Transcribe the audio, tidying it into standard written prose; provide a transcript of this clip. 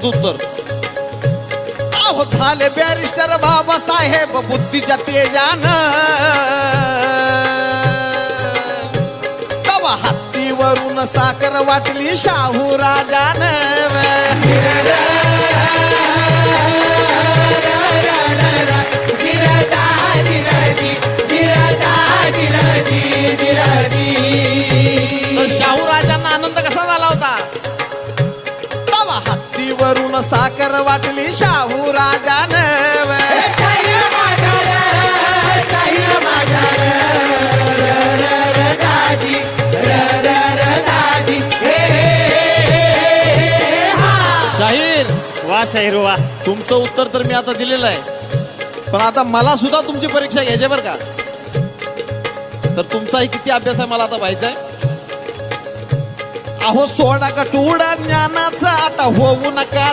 तुमचं उत्तर. अहो झाले बॅरिस्टर बाबासाहेब बुद्धीच्या तेजानं, तवा हत्तीवरून साखर वाटली शाहू राजानं. शाहू राजांना आनंद कसा झाला होता? तवा हत्तीवरून साखर वाटली शाहू राजानं. शाहीर वा शाहीर वा. तुमचं उत्तर तर मी आता दिलेलं आहे, पण आता मला सुद्धा तुमची परीक्षा घ्यायची बरं का. तर तुमचाही किती अभ्यास आहे मला आता पाहायचा आहे. अहो सोडा का टूडा ज्ञानाचा आता होऊ नका